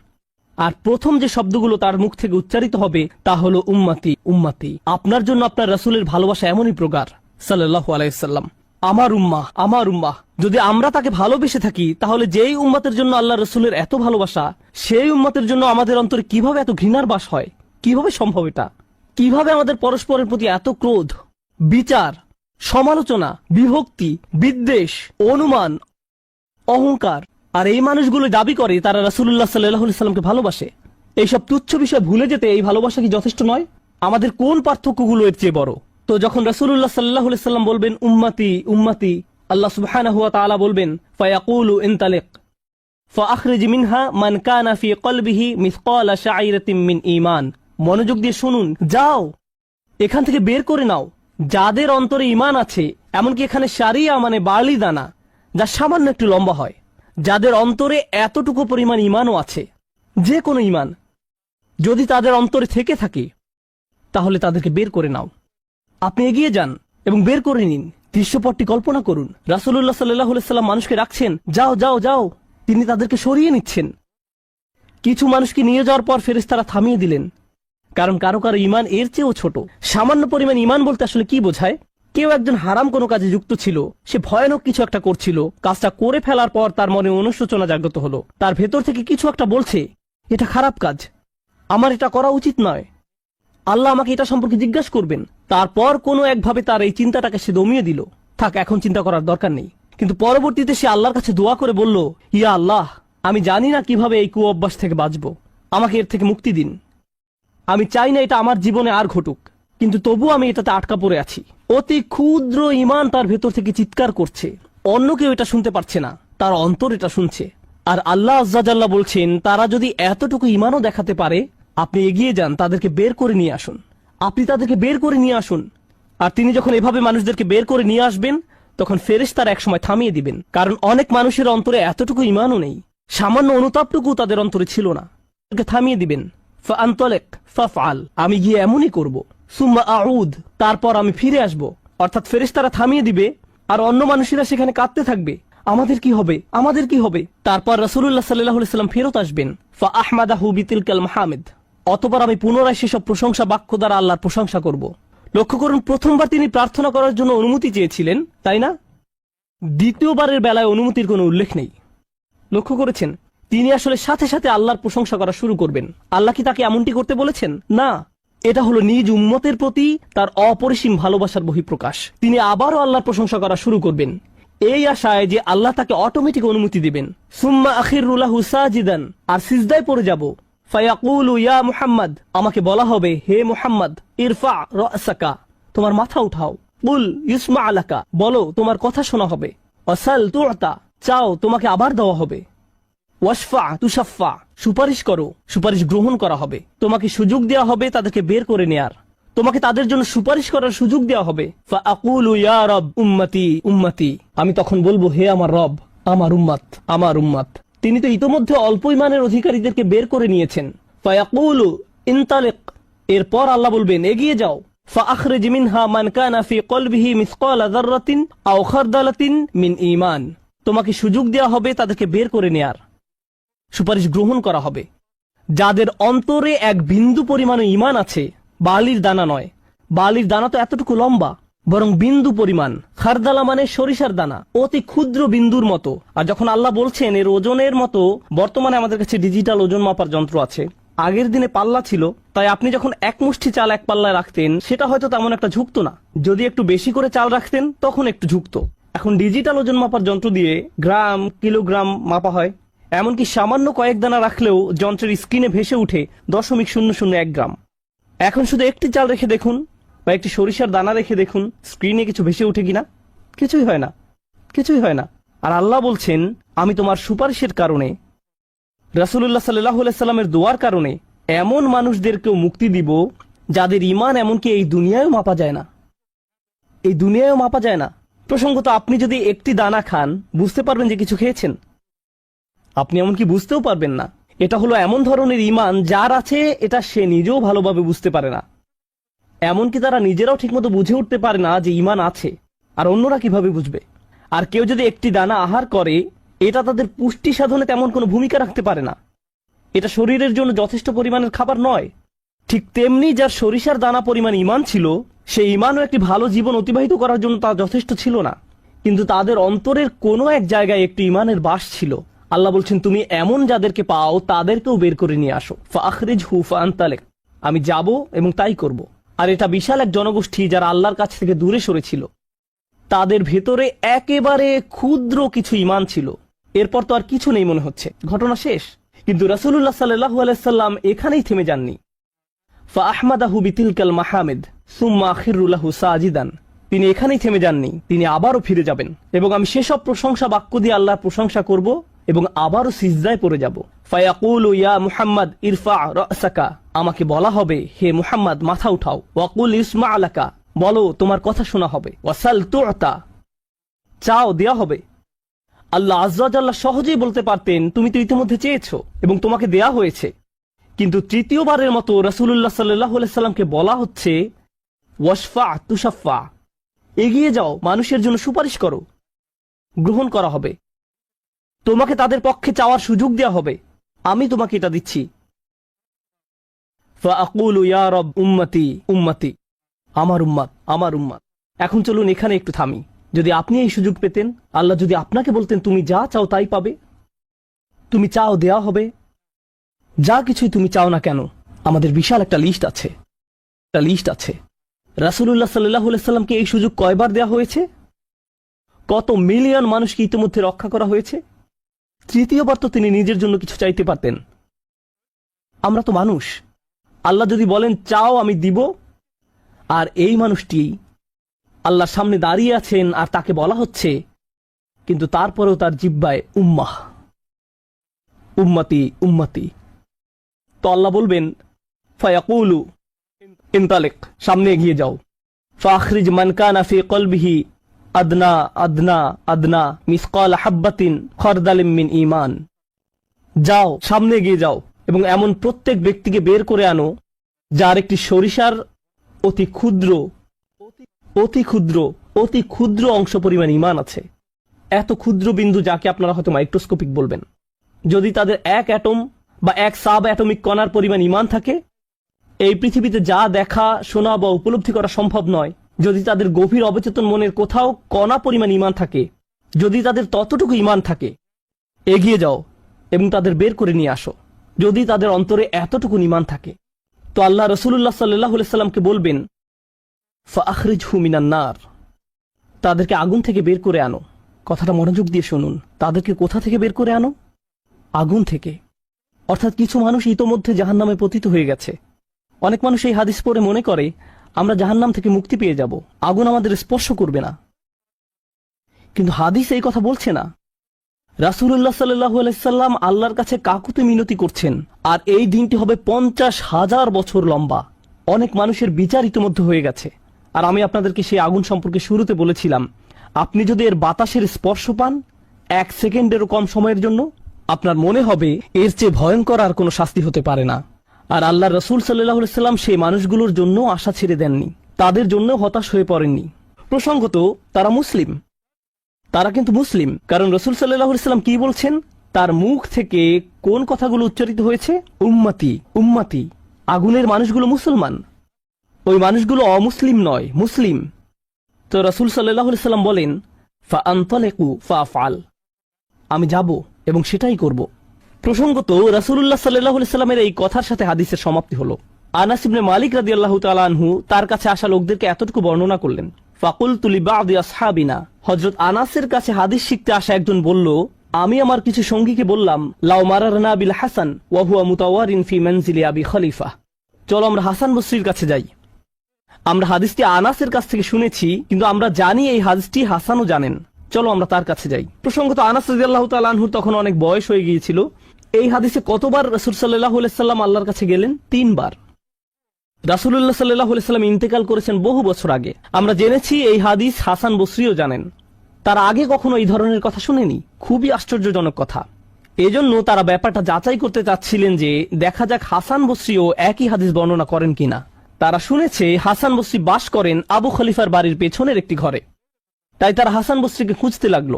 আর প্রথম যে শব্দগুলো তার মুখ থেকে উচ্চারিত হবে তা হলো উম্মতি উম্মতি। আপনার জন্য আপনার রাসূলের ভালোবাসা এমনই প্রগাঢ় সাল্লাল্লাহু আলাইহি সাল্লাম, আমার উম্মাহ আমার উম্মাহ। যদি আমরা তাকে ভালোবেসে থাকি, তাহলে যেই উম্মতের জন্য আল্লাহ রাসূলের এত ভালোবাসা, সেই উম্মতের জন্য আমাদের অন্তরে কিভাবে এত ঘৃণার বাস হয়? কিভাবে সম্ভব এটা? কিভাবে আমাদের পরস্পরের প্রতি এত ক্রোধ, বিচার, সমালোচনা, বিভক্তি, বিদ্বেষ, অনুমান, অহংকার? আর এই মানুষগুলো দাবি করে তারা রাসূলুল্লাহ সাল্লাল্লাহু আলাইহি সাল্লামকে ভালোবাসে। এইসব তুচ্ছ বিষয় ভুলে যেতে এই ভালোবাসা কি যথেষ্ট নয়? আমাদের কোন পার্থক্যগুলো এর চেয়ে বড়? তো যখন রাসূলুল্লাহ সাল্লাল্লাহু আলাইহি সাল্লাম বলবেন উম্মতি উম্মতি, আল্লাহ সুবহানাহু ওয়া তাআলা বলবেন ফায়াকুলু ইনতালিক ফাআখরিজ মিনহা মান কানা ফি কলবিহি মিসকালা শাইরাতিন মিন ঈমান। মনোযোগ দিয়ে শুনুন, যাও এখান থেকে বের করে নাও যাদের অন্তরে ঈমান আছে, এমনকি এখানে শারিয়া মানে বার্লি দানা, যা সামান্য একটু লম্বা হয়, যাদের অন্তরে এতটুকু পরিমাণ ঈমানও আছে, যে কোনো ঈমান যদি তাদের অন্তরে থেকে থাকে, তাহলে তাদেরকে বের করে নাও। আপনি এগিয়ে যান এবং বের করে নিন। দৃশ্যপটটি কল্পনা করুন, রাসূলুল্লাহ সাল্লাল্লাহু আলাইহি সাল্লাম মানুষকে রাখছেন, যাও যাও যাও, তিনি তাদেরকে সরিয়ে নিচ্ছেন। কিছু মানুষকে নিয়ে যাওয়ার পর ফেরেশতারা থামিয়ে দিলেন, কারণ কারো কারো ঈমান এর চেয়েও ছোট। সামান্য পরিমাণ ঈমান বলতে আসলে কি বোঝায়? কেউ একজন হারাম কোনো কাজে যুক্ত ছিল, সে ভয়ানক কিছু একটা করছিল, কাজটা করে ফেলার পর তার মনে অনুশোচনা জাগ্রত হলো, তার ভেতর থেকে কিছু একটা বলছে এটা খারাপ কাজ, আমার এটা করা উচিত নয়, আল্লাহ আমাকে এটা সম্পর্কে জিজ্ঞাসা করবেন। তারপর কোনো একভাবে তার এই চিন্তাটাকে সে দমিয়ে দিল, থাক এখন চিন্তা করার দরকার নেই। কিন্তু পরবর্তীতে সে আল্লাহর কাছে দোয়া করে বলল, ইয়া আল্লাহ, আমি জানি না কিভাবে এই কুঅভ্যাস থেকে বাঁচব, আমাকে এর থেকে মুক্তি দিন। আমি চাই না এটা আমার জীবনে আর ঘটুক, কিন্তু তবু আমি এটাতে আটকা পড়ে আছি। অতি ক্ষুদ্র ঈমান তার ভেতর থেকে চিৎকার করছে, অন্য কেউ এটা শুনতে পারছে না, তার অন্তর এটা শুনছে। আর আল্লাহ আজ্জা জাল্লা বলছেন, তারা যদি এতটুকু ঈমানও দেখাতে পারে, আপনি এগিয়ে যান, তাদেরকে বের করে নিয়ে আসুন, আপনি তাদেরকে বের করে নিয়ে আসুন। আর তিনি যখন এভাবে মানুষদেরকে বের করে নিয়ে আসবেন, তখন ফেরেশতারা একসময় থামিয়ে দিবেন, কারণ অনেক মানুষের অন্তরে এতটুকু ঈমানও নেই, সামান্য অনুতাপটুকু তাদের অন্তরে ছিল না। থামিয়ে দিবেন, ফাআনতালিক ফাফআল, আমি গিয়ে এমনই করব, সুম্মা আউদ, তারপর আমি ফিরে আসব। অর্থাৎ ফেরেশতারা থামিয়ে দিবে, আর অন্য মানুষেরা সেখানে কাঁদতে থাকবে, আমাদের কি হবে, আমাদের কি হবে। তারপর রাসূলুল্লাহ সাল্লাল্লাহু আলাইহি সাল্লাম ফেরত আসবেন, ফাআহমাদাহু বিতিলকাল মাহামিদ, অতঃপর আমি পুনরায় সেসব প্রশংসা বাক্য দ্বারা আল্লাহর প্রশংসা করব। লক্ষ্য করুন, প্রথমবার তিনি প্রার্থনা করার জন্য অনুমতি চেয়েছিলেন, তাই না? দ্বিতীয়বারের বেলায় অনুমতির কোনো উল্লেখ নেই। লক্ষ্য করেছেন, তিনি আসলে সাথে সাথে আল্লাহর প্রশংসা করা শুরু করবেন। আল্লাহ কি তাকে এমনটি করতে বলেছেন? না, এটা হলো নিজ উম্মতের প্রতি তার অপরিসীম ভালোবাসার বহিঃপ্রকাশ। তিনি আবারও আল্লাহর প্রশংসা করা শুরু করবেন, এই আশায় যে আল্লাহ তাকে অটোমেটিক অনুমতি দিবেন। সুম্মা আখিরু লাহু সাজিদান, আর সিজদায় পড়ে যাব। ফায়াকুলু ইয়া মুহাম্মদ, আমাকে বলা হবে, হে মুহাম্মদ, ইরফা রাসাকা, তোমার মাথা উঠাও। কুল ইউসমা আলাকা, বলো তোমার কথা শোনা হবে। ওয়াসাল তুতা, চাও তোমাকে আবার দেওয়া হবে। ওয়াশফা তুশাফা, সুপারিশ করো, সুপারিশ গ্রহণ করা হবে। তোমাকে সুযোগ দেওয়া হবে তাদেরকে বের করে নেয়ার, তোমাকে তাদের জন্য সুপারিশ করার সুযোগ দেওয়া হবে। ফাআকুলু ইয়া রব উম্মতি উম্মতি, আমি তখন বলবো, হে আমার রব, আমার উম্মত, আমার উম্মত। তিনি তো ইতোমধ্যে অল্প ঈমানের অধিকারীদেরকে বের করে নিয়েছেন। ফায়াকুলু ইনতালিক, এরপর আল্লাহ বলবেন, এগিয়ে যাও। ফাআখরিজ মিনহা মান কানা ফি কলবিহি মিসকালা যাররাতিন আও খারদালাতিন মিন ঈমান, তোমাকে সুযোগ দেওয়া হবে তাদেরকে বের করে নেয়ার, সুপারিশ গ্রহণ করা হবে। যাদের অন্তরে এক বিন্দু পরিমাণে ঈমান আছে, বালির দানা নয়, বালির দানা তো এতটুকু লম্বা, বরং বিন্দু পরিমাণ। খারদালা মানে সরিষার দানা, অতি ক্ষুদ্র বিন্দুর মতো। আর যখন আল্লাহ বলছেন এর ওজনের মতো, বর্তমানে আমাদের কাছে ডিজিটাল ওজন মাপার যন্ত্র আছে, আগের দিনে পাল্লা ছিল, তাই আপনি যখন এক মুষ্টি চাল এক পাল্লায় রাখতেন, সেটা হয়তো তেমন একটা ঝুঁকতো না। যদি একটু বেশি করে চাল রাখতেন, তখন একটু ঝুঁকতো। এখন ডিজিটাল ওজন মাপার যন্ত্র দিয়ে গ্রাম, কিলোগ্রাম মাপা হয়। এমনকি সামান্য কয়েক দানা রাখলেও যন্ত্রের স্ক্রিনে ভেসে উঠে 0.001 গ্রাম। এখন শুধু একটি চাল রেখে দেখুন, বা একটি সরিষার দানা রেখে দেখুন, স্ক্রিনে কিছু ভেসে উঠে কিনা? কিছুই হয় না, কিছুই হয় না। আর আল্লাহ বলছেন, আমি তোমার সুপারিশের কারণে, রাসূলুল্লাহ সাল্লাল্লাহু আলাইহি সাল্লামের দোয়ার কারণে এমন মানুষদেরকেও মুক্তি দিব যাদের ঈমান এমনকি এই দুনিয়ায়ও মাপা যায় না, এই দুনিয়ায়ও মাপা যায় না। প্রসঙ্গত, আপনি যদি একটি দানা খান, বুঝতে পারবেন যে কিছু খেয়েছেন? আপনি এমনকি বুঝতেও পারবেন না। এটা হলো এমন ধরনের ঈমান যার আছে, এটা সে নিজেও ভালোভাবে বুঝতে পারে না। এমনকি তারা নিজেরাও ঠিকমতো বুঝে উঠতে পারে না যে ঈমান আছে, আর অন্যরা কিভাবে বুঝবে? আর কেউ যদি একটি দানা আহার করে, এটা তাদের পুষ্টি সাধনে তেমন কোনো ভূমিকা রাখতে পারে না, এটা শরীরের জন্য যথেষ্ট পরিমাণের খাবার নয়। ঠিক তেমনি যার সরিষার দানা পরিমাণ ঈমান ছিল, সেই ঈমানও একটি ভালো জীবন অতিবাহিত করার জন্য তা যথেষ্ট ছিল না। কিন্তু তাদের অন্তরের কোনো এক জায়গায় একটি ঈমানের বাস ছিল। আল্লাহ বলছেন, তুমি এমন যাদেরকে পাও তাদেরকেও বের করে নিয়ে আসো। ফাআখরিজহু ফাআনতালিক, আমি যাব এবং তাই করব। আর এটা বিশাল এক জনগোষ্ঠী যারা আল্লাহর কাছ থেকে দূরে সরেছিল, তাদের ভেতরে একেবারে ক্ষুদ্র কিছু ঈমান ছিল। এরপর তো আর কিছু নেই মনে হচ্ছে, ঘটনা শেষ। কিন্তু রাসূলুল্লাহ সাল্লাল্লাহু আলাইহি সাল্লাম এখানেই থেমে যাননি। ফাআহমাদাহু বিতিলকাল মাহামিদ সুম্মা আখিরু লাহু সাজিদান। তিনি এখানেই থেমে যাননি, তিনি আবারও ফিরে যাবেন এবং আমি সেসব প্রশংসা বাক্য দিয়ে আল্লাহর প্রশংসা করব এবং আবারও সিজদায় পড়ে যাব। ফায়াকুলু ইয়া মুহাম্মদ ইরফা রাসাকা, আমাকে বলা হবে হে মুহাম্মদ মাথা উঠাও। ওয়াকুল ইসমা আলাকা, বলো তোমার কথা শোনা হবে। ওয়াসাল তুতা, চাও দেয়া হবে। আল্লাহ আজ্জা ওয়া জাল্লা সহজেই বলতে পারতেন তুমি তো ইতিমধ্যে চেয়েছো এবং তোমাকে দেয়া হয়েছে, কিন্তু তৃতীয়বারের মতো রাসূলুল্লাহ সাল্লাল্লাহু আলাইহি সাল্লামকে বলা হচ্ছে ওয়াশফা তুশাফা, এগিয়ে যাও, মানুষের জন্য সুপারিশ করো, গ্রহণ করা হবে, তোমাকে তাদের পক্ষে চাওয়ার সুযোগ দেওয়া হবে, আমি তোমাকে এটা দিচ্ছি। ফাআকুলু ইয়া রব উম্মতি উম্মতি, আমার উম্মত আমার উম্মত। এখন চলুন এখানে একটু থামি। যদি আপনি এই সুযোগ পেতেন, আল্লাহ যদি আপনাকে বলতেন তুমি যা চাও তাই পাবে, তুমি চাও দেয়া হবে, যা কিছুই তুমি চাও না কেন, আমাদের বিশাল একটা লিস্ট আছে। রাসূলুল্লাহ সাল্লাল্লাহু আলাইহি সাল্লামকে এই সুযোগ কয়বার দেওয়া হয়েছে? কত মিলিয়ন মানুষকে ইতিমধ্যে রক্ষা করা হয়েছে। তৃতীয়বার তো তিনি নিজের জন্য কিছু চাইতে পারতেন। আমরা তো মানুষ, আল্লাহ যদি বলেন চাও আমি দিব, আর এই মানুষটি আল্লাহর সামনে দাঁড়িয়ে আছেন আর তাকে বলা হচ্ছে, কিন্তু তারপরেও তার জিহ্বায় উম্মাহ উম্মতি উম্মতি। তো আল্লাহ বলবেন ফায়াকুলু ইনতালিক, সামনে এগিয়ে যাও। ফাখরিজ মান কানা ফি কলবিহি আদনা আদনা আদনা মিসকাল হাব্বাতিন খরদালিম মিন ঈমান। যাও, সামনে এগিয়ে যাও এবং এমন প্রত্যেক ব্যক্তিকে বের করে আনো যার একটি সরিষার অতি ক্ষুদ্র অতি ক্ষুদ্র অংশ পরিমাণ ঈমান আছে। এত ক্ষুদ্র বিন্দু যাকে আপনারা হয়তো মাইক্রোস্কোপিক বলবেন। যদি তাদের এক অ্যাটম বা এক সাব অ্যাটমিক কণার পরিমাণ ঈমান থাকে, এই পৃথিবীতে যা দেখা, শোনা বা উপলব্ধি করা সম্ভব নয়। যদি তাদের গভীর অবচেতন মনের কোথাও কণা পরিমাণ ঈমান থাকে, যদি তাদের ততটুকু ঈমান থাকে, এগিয়ে যাও এবং তাদের বের করে নিয়ে আসো। যদি তাদের অন্তরে এতটুকু ঈমান থাকে, তো আল্লাহ রাসূলুল্লাহ সাল্লাল্লাহু আলাইহি সাল্লামকে বলবেন ফাখরিজহু মিনান নার, তাদেরকে আগুন থেকে বের করে আনো। কথাটা মনোযোগ দিয়ে শুনুন, তাদেরকে কোথা থেকে বের করে আনো? আগুন থেকে। অর্থাৎ কিছু মানুষ ইতোমধ্যে জাহান্নামে পতিত হয়ে গেছে। অনেক মানুষ এই হাদিস পড়ে মনে করে আমরা জাহান্নাম থেকে মুক্তি পেয়ে যাব, আগুন আমাদের স্পর্শ করবে না। কিন্তু হাদিস এই কথা বলছে না। রাসূলুল্লাহ সাল্লাল্লাহু আলাইহি সাল্লাম আল্লাহর কাছে কাকুতি মিনতি করছেন, আর এই দিনটি হবে 50,000 বছর লম্বা। অনেক মানুষের বিচার ইতোমধ্যে হয়ে গেছে। আর আমি আপনাদেরকে সেই আগুন সম্পর্কে শুরুতে বলেছিলাম, আপনি যদি এর বাতাসের স্পর্শ পান 1 সেকেন্ডেরও কম সময়ের জন্য, আপনার মনে হবে এর চেয়ে ভয়ঙ্কর আর কোনো শাস্তি হতে পারে না। আর আল্লাহ রাসূল সাল্লাল্লাহু আলাইহি সাল্লাম সেই মানুষগুলোর জন্য আশা ছেড়ে দেননি, তাদের জন্য হতাশ হয়ে পড়েননি। প্রসঙ্গত তারা মুসলিম, তারা কিন্তু মুসলিম, কারণ রাসূল সাল্লাল্লাহু আলাইহি সাল্লাম কি বলছেন? তার মুখ থেকে কোন কথাগুলো উচ্চারিত হয়েছে? উম্মতি উম্মতি। আগুনের মানুষগুলো মুসলমান, ওই মানুষগুলো অমুসলিম নয়, মুসলিম। তো রাসূল সাল্লাল্লাহু আলাইহি সাল্লাম বলেন ফাআনতালিকু ফাআফআল, আমি যাব এবং সেটাই করব। প্রসঙ্গত রাসূলুল্লাহ সাল্লাল্লাহু আলাইহি সাল্লামের এই কথার সাথে হাদিসের সমাপ্তি হলো। আনাস ইবনে মালিক রাদিয়াল্লাহু তাআলা আনহু তার কাছে আসা লোকদেরকে এতটুকু বর্ণনা করলেন। ফাকুলতু লিবাদি আসহাবিনা, হযরত আনাসের কাছে হাদিস শিখতে আসা একজন বলল, আমি আমার কিছু সঙ্গীকে বললাম, লাউ মারারনা বিল হাসান ওয়া হুয়া মুতাওয়ারিন ফি মানজিলি আবি খলিফা, চলো আমরা হাসান বসরির কাছে যাই। আমরা হাদিসটি আনাসের কাছ থেকে শুনেছি, কিন্তু আমরা জানি এই হাদিসটি হাসানও জানেন, চলো আমরা তার কাছে যাই। প্রসঙ্গত আনাস রাদিয়াল্লাহু তাআলা আনহুর তখন অনেক বয়স হয়ে গিয়েছিল। এই হাদিসে কতবার রাসূল সাল্লাল্লাহু আলাইহি সাল্লাম আল্লাহর কাছে গেলেন? 3 বার। রাসূলুল্লাহ সাল্লাল্লাহু আলাইহি সাল্লাম ইন্তেকাল করেছেন বহু বছর আগে। আমরা জেনেছি এই হাদিস হাসান বসরিও জানেন। তারা আগে কখনো এই ধরনের কথা শুনেনি। খুবই আশ্চর্যজনক কথা। এজন্য তারা ব্যাপারটা যাচাই করতে চাচ্ছিলেন যে দেখা যাক হাসান বসরিও একই হাদিস বর্ণনা করেন কিনা। তারা শুনেছে হাসান বসরি বাস করেন আবু খলিফার বাড়ির পেছনের একটি ঘরে। তাই তারা হাসান বসরিকে খুঁজতে লাগলো।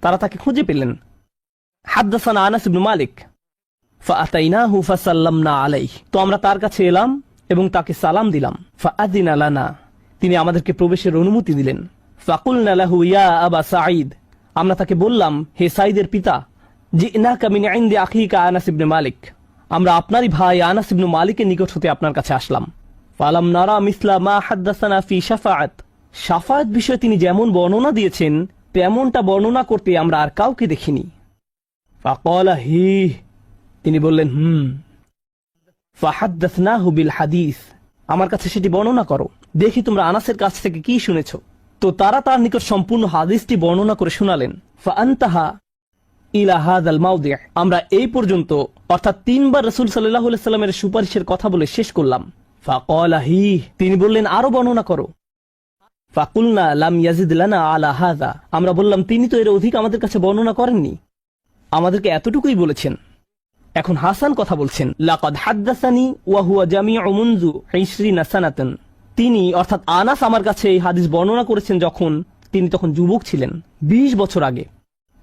তারা তাকে খুঁজে পেলেন। হাদদাসানা আনাস ইবনে মালিক ফাআতাইনাহু ফাসাল্লামনা আলাইহি, তো আমরা তার কাছে এলাম এবং তাকে সালাম দিলাম। ফাআযিনা লানা, তিনি আমাদেরকে প্রবেশের অনুমতি দিলেন। ফাকুলনা লাহু ইয়া আবা সাঈদ, আমরা তাকে বললাম, হে সাঈদের পিতা, জিনাকা মিন ইনদি আখিকা আনাস ইবনে মালিক, আমরা আপনারই ভাই আনাস ইবনে মালিকের নিকট হতে আপনার কাছে আসলাম। ফালাম নারা মিসলা মা হাদদাসানা ফি শাফাআত, শাফাআত বিষয়ে তিনি যেমন বর্ণনা দিয়েছেন তেমনটা বর্ণনা করতে আমরা আর কাউকে দেখিনি। ফাকালা হি, তিনি বললেন ফাহাদ্দাসনাহু বিল হাদিস, আমার কাছে সেটি বর্ণনা করো, দেখি তোমরা আনাসের কাছ থেকে কি শুনেছ। তো তারা তার নিকট সম্পূর্ণ হাদিসটি বর্ণনা করে শোনালেন। ফাআনতাহা ইলা হাযাল মাওদি', আমরা এই পর্যন্ত অর্থাৎ 3 বার রাসূল সাল্লাল্লাহু আলাইহি সাল্লামের সুপারিশের কথা বলে শেষ করলাম। ফাকালা হি, তিনি বললেন আরো বর্ণনা করো। ফাকুলনা লাম ইয়াজিদ লানা আলা হাযা, আমরা বললাম তিনি তো এর অধিক আমাদের কাছে বর্ণনা করেননি, আমাদেরকে এতটুকুই বলেছেন। এখন হাসান কথা বলছেন, লাকাদ হাদ্দাসানি ওয়া হুয়া জামিউ মুনযু 20 সানাতান, তিনি অর্থাৎ আনাস আমার কাছে এই হাদিস বর্ণনা করেছেন যখন তিনি তখন যুবক ছিলেন, 20 বছর আগে।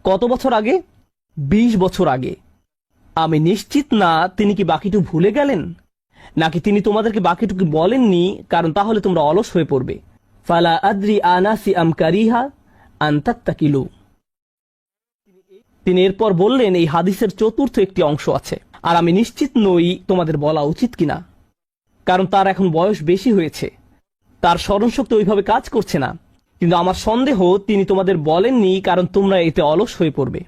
কত বছর আগে? 20 বছর আগে। আমি নিশ্চিত না তিনি কি বাকিটুকু ভুলে গেলেন, নাকি তিনি তোমাদেরকে বাকিটুকু বলেননি, কারণ তাহলে তোমরা অলস হয়ে পড়বে। ফালা আদ্রি আনাসি আম কারিহা আন তাত্তাকিলু, তিনি এরপর বললেন এই হাদিসের চতুর্থ একটি অংশ আছে, আর আমি নিশ্চিত নই তোমাদের বলা উচিত কিনা, কারণ তার এখন বয়স বেশি হয়েছে, তার স্মরণশক্তি ওইভাবে কাজ করছে না, কিন্তু আমার সন্দেহ তিনি তোমাদের বলেননি কারণ তোমরা এতে অলস হয়ে পড়বে।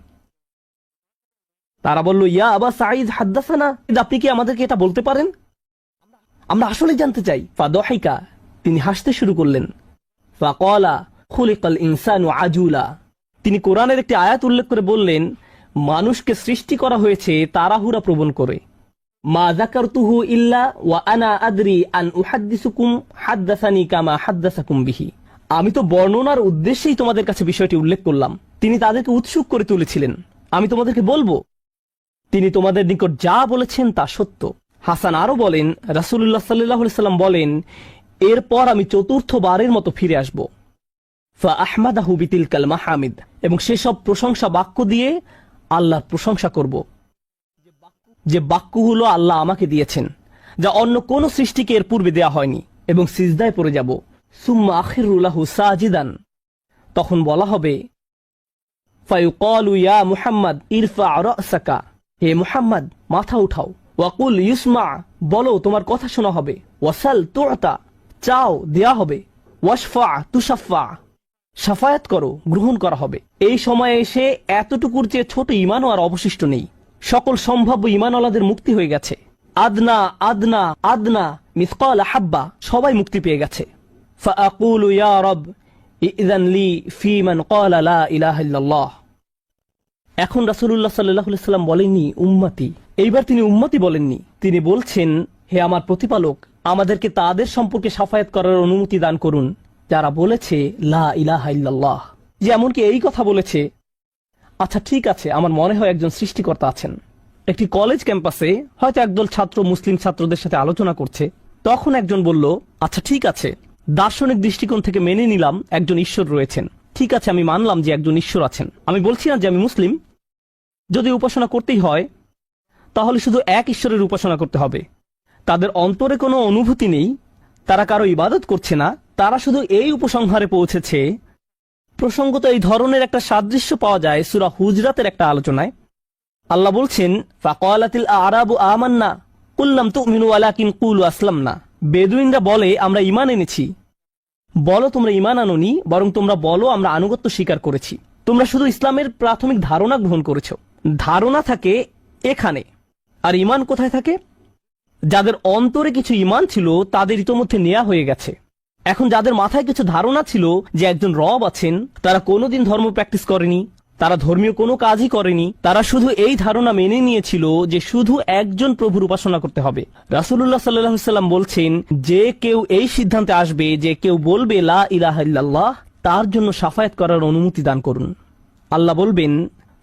তারা বলল, ইয়া আবা সাঈদ হাদ্দাসানা, আপনি কি আমাদেরকে এটা বলতে পারেন? আমরা আসলে জানতে চাই। ফাদহিকা, তিনি হাসতে শুরু করলেন। ফাকালা খুলিকাল ইনসানু আজুলা, তিনি কোরআনের একটি আয়াত উল্লেখ করে বললেন, মানুষকে সৃষ্টি করা হয়েছে তাড়াহুড়া প্রবণ করে। মা যাকারতুহু ইল্লা ওয়া আনা আদরি আন উহাদ্দিসুকুম হাদ্দাসানি কামা হাদ্দাসাকুম বিহি, আমি তো বর্ণনার উদ্দেশ্যেই তোমাদের কাছে বিষয়টি উল্লেখ করলাম। তিনি তাদেরকে উৎসুক করে তুলেছিলেন, আমি তোমাদেরকে বলবো তিনি তোমাদের নিকট যা বলেছেন তা সত্য। হাসান আরো বলেন, রাসূলুল্লাহ সাল্লাল্লাহু আলাইহি সাল্লাম বলেন, এরপর আমি চতুর্থবারের মতো ফিরে আসব। ফাআহমাদাহু বিতিলকাল মাহামিদ, এবং সেসব প্রশংসা বাক্য দিয়ে আল্লাহর প্রশংসা করব, যে বাক্যগুলো আল্লাহ আমাকে দিয়েছেন, যা অন্য কোন সৃষ্টিকে এর পূর্বে দেয়া হয়নি, এবং সিজদায় পড়ে যাব। সুম্মা আখিরু লাহু সাজিদান, তখন বলা হবে, ফায়ুকালু ইয়া মুহাম্মদ ইরফা রাসাকা, হে মুহাম্মদ মাথা উঠাও। ওয়াকুল ইউসমা, বলো তোমার কথা শোনা হবে। ওয়াসাল তু'তা, চাও দেয়া হবে। ওয়াশফা তুশাফা, শাফায়াত করো গ্রহণ করা হবে। এই সময়ে এসে এতটুকুর চেয়ে ছোট ঈমানও আর অবশিষ্ট নেই, সকল সম্ভাব্য ঈমানওয়ালাদের মুক্তি হয়ে গেছে। আদনা আদনা আদনা মিসকাল হাব্বা, সবাই মুক্তি পেয়ে গেছে। ফাআকুলু ইয়া রব ইযান লি ফি মান ক্বালা লা ইলাহা ইল্লাল্লাহ, এখন রাসূলুল্লাহ সাল্লাল্লাহু আলাইহি সাল্লাম বলেননি উম্মতি, এইবার তিনি উম্মতি বলেননি, তিনি বলছেন, হে আমার প্রতিপালক, আমাদেরকে তাদের সম্পর্কে শাফায়াত করার অনুমতি দান করুন যারা বলেছে লা ইলাহা ইল্লাল্লাহ। যে এমনকি এই কথা বলেছে, আচ্ছা ঠিক আছে, আমার মনে হয় একজন সৃষ্টিকর্তা আছেন। একটি কলেজ ক্যাম্পাসে হয়তো একদল ছাত্র মুসলিম ছাত্রদের সাথে আলোচনা করছে, তখন একজন বলল, আচ্ছা ঠিক আছে, দার্শনিক দৃষ্টিকোণ থেকে মেনে নিলাম একজন ঈশ্বর রয়েছেন, ঠিক আছে আমি মানলাম যে একজন ঈশ্বর আছেন, আমি বলছি না যে আমি মুসলিম, যদি উপাসনা করতেই হয় তাহলে শুধু এক ঈশ্বরের উপাসনা করতে হবে। তাদের অন্তরে কোনো অনুভূতি নেই, তারা কারো ইবাদত করছে না, তারা শুধু এই উপসংহারে পৌঁছেছে। প্রসঙ্গত এই ধরনের একটা সাদৃশ্য পাওয়া যায় সূরা হুজরাতের একটা আলোচনায়। আল্লাহ বলছেন, ফাকালাতিল আরাবু আমান্না কুল লাম তুমিনু ওয়ালাকিন কুলু আসলামনা, বেদুইনরা বলে আমরা ঈমান এনেছি, বলো তোমরা ঈমান আনোনি, বরং তোমরা বলো আমরা আনুগত্য স্বীকার করেছি। তোমরা শুধু ইসলামের প্রাথমিক ধারণা গ্রহণ করেছ। ধারণা থাকে এখানে, আর ঈমান কোথায় থাকে? যাদের অন্তরে কিছু ঈমান ছিল তাদের ইতোমধ্যে নেওয়া হয়ে গেছে। এখন যাদের মাথায় কিছু ধারণা ছিল যে একজন রব আছেন, তারা কোনোদিন ধর্ম প্র্যাকটিস করেনি, তারা ধর্মীয় কোনো কাজই করেনি, তারা শুধু এই ধারণা মেনে নিয়েছিল যে শুধু একজন প্রভুর উপাসনা করতে হবে। রাসূলুল্লাহ সাল্লাল্লাহু আলাইহি সাল্লাম বলছেন, যে কেউ এই সিদ্ধান্তে আসবে যে কেউ বলবে লা ইলাহা ইল্লাল্লাহ, তার জন্য শাফায়াত করার অনুমতি দান করুন। আল্লাহ বলবেন,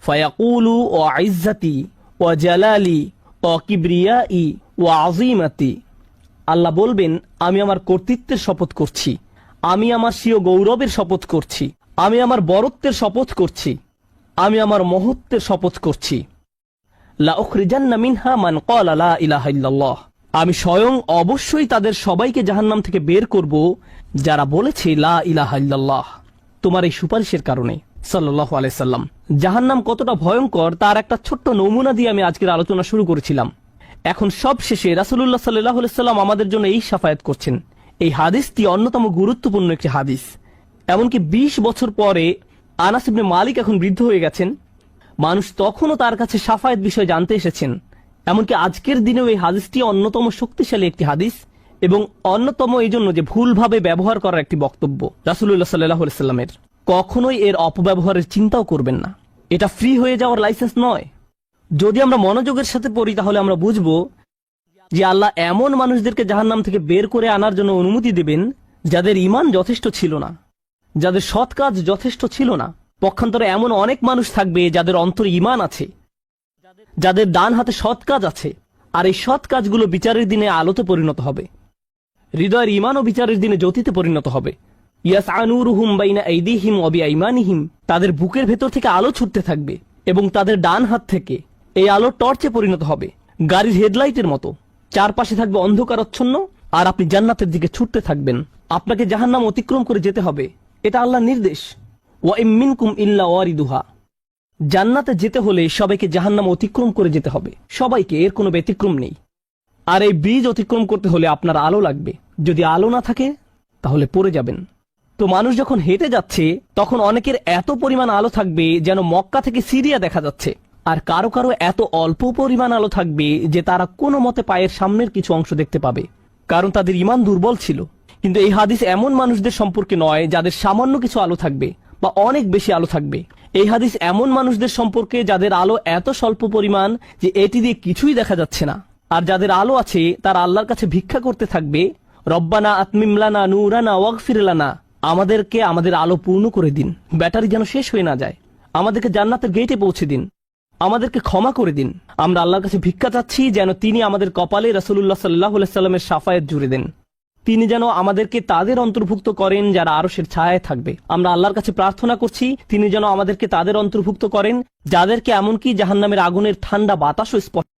ফায়াকুলু ওয়া ইজ্জাতি ওয়া জালালি ওয়া কিবরিয়াই ওয়া আযীমাতি, আল্লাহ বলবেন, আমি আমার কর্তৃত্বের শপথ করছি, আমি আমার স্বীয় গৌরবের শপথ করছি, আমি আমার বরত্বের শপথ করছি, আমি আমার মহত্বের শপথ করছি। লা উখরিজান্না মিনহা মান ক্বালা লা ইলাহা ইল্লাল্লাহ, আমি স্বয়ং অবশ্যই তাদের সবাইকে জাহান্নাম থেকে বের করব যারা বলেছে লা ইলাহা ইল্লাল্লাহ, তোমার এই সুপারিশের কারণে। সাল্লাল্লাহু আলাইহি সাল্লাম, জাহান্নাম কতটা ভয়ঙ্কর তার একটা ছোট্ট নমুনা দিয়ে আমি আজকের আলোচনা শুরু করেছিলাম। এখন সব শেষে রাসূলুল্লাহ সাল্লাল্লাহু আলাইহি সাল্লাম আমাদের জন্য এই শাফায়াত করছেন। এই হাদিসটি অন্যতম গুরুত্বপূর্ণ একটি হাদিস। এমনকি 20 বছর পরে আনাস ইবনে মালিক এখন বৃদ্ধ হয়ে গেছেন, মানুষ তখনও তার কাছে শাফায়াত বিষয় জানতে এসেছেন। এমনকি আজকের দিনেও এই হাদিসটি অন্যতম শক্তিশালী একটি হাদিস এবং অন্যতম এই জন্য যে ভুলভাবে ব্যবহার করার একটি বক্তব্য রাসূলুল্লাহ সাল্লাল্লাহু আলাইহি সাল্লামের। কখনোই এর অপব্যবহারের চিন্তাও করবেন না। এটা ফ্রি হয়ে যাওয়ার লাইসেন্স নয়। যদি আমরা মনোযোগের সাথে পড়ি তাহলে আমরা বুঝব যে আল্লাহ এমন মানুষদেরকে জাহান্নাম থেকে বের করে আনার জন্য অনুমতি দেবেন যাদের ঈমান যথেষ্ট ছিল না, যাদের সৎ কাজ যথেষ্ট ছিল না। পক্ষান্তরে এমন অনেক মানুষ থাকবে যাদের অন্তরে ঈমান আছে, যাদের ডান হাতে সৎ কাজ আছে, আর এই সৎ কাজগুলো বিচারের দিনে আলোতে পরিণত হবে। হৃদয়ের ঈমান ও বিচারের দিনে জ্যোতিতে পরিণত হবে। ইয়াসআনুরুহুম বাইনা আইদিহিম ওয়া বিআইমানিহিম, তাদের বুকের ভেতর থেকে আলো ছুটতে থাকবে এবং তাদের ডান হাত থেকে এই আলো টর্চে পরিণত হবে, গাড়ির হেডলাইটের মতো। চারপাশে থাকবে অন্ধকারাচ্ছন্ন, আর আপনি জান্নাতের দিকে ছুটতে থাকবেন। আপনাকে জাহান্নাম অতিক্রম করে যেতে হবে, এটা আল্লাহর নির্দেশ। ওয়া ইম মিনকুম ইল্লা ওয়ারিদুহা, জান্নাতে যেতে হলে সবাইকে জাহান্নাম অতিক্রম করে যেতে হবে, সবাইকে, এর কোনো ব্যতিক্রম নেই। আর এই ব্রিজ অতিক্রম করতে হলে আপনার আলো লাগবে। যদি আলো না থাকে তাহলে পড়ে যাবেন। তো মানুষ যখন হেঁটে যাচ্ছে তখন অনেকের এত পরিমাণ আলো থাকবে যেন মক্কা থেকে সিরিয়া দেখা যাচ্ছে, আর কারো কারো এত অল্প পরিমাণ আলো থাকবে যে তারা কোনো মতে পায়ের সামনের কিছু অংশ দেখতে পাবে, কারণ তাদের ঈমান দুর্বল ছিল। কিন্তু এই হাদিস এমন মানুষদের সম্পর্কে নয় যাদের সামান্য কিছু আলো থাকবে বা অনেক বেশি আলো থাকবে। এই হাদিস এমন মানুষদের সম্পর্কে যাদের আলো এত স্বল্প পরিমাণ যে এটি দিয়ে কিছুই দেখা যাচ্ছে না, আর যাদের আলো আছে তারা আল্লাহর কাছে ভিক্ষা করতে থাকবে, রব্বানা আতমিম লানা নূরানা ওয়াগফির লানা, আমাদেরকে আমাদের আলো পূর্ণ করে দিন, ব্যাটারি যেন শেষ হয়ে না যায়, আমাদেরকে জান্নাতের গেটে পৌঁছে দিন, আমাদেরকে ক্ষমা করে দিন। আমরা আল্লাহর কাছে ভিক্ষা চাচ্ছি যেন তিনি আমাদের কপালে রাসূলুল্লাহ সাল্লাল্লাহু আলাইহি সাল্লামের শাফায়াত জুড়ে দেন, তিনি যেন আমাদেরকে তাদের অন্তর্ভুক্ত করেন যারা আরশের ছায়ায় থাকবে। আমরা আল্লাহর কাছে প্রার্থনা করছি তিনি যেন আমাদেরকে তাদের অন্তর্ভুক্ত করেন যাদেরকে এমনকি জাহান্নামের আগুনের ঠান্ডা বাতাসও স্পর্শ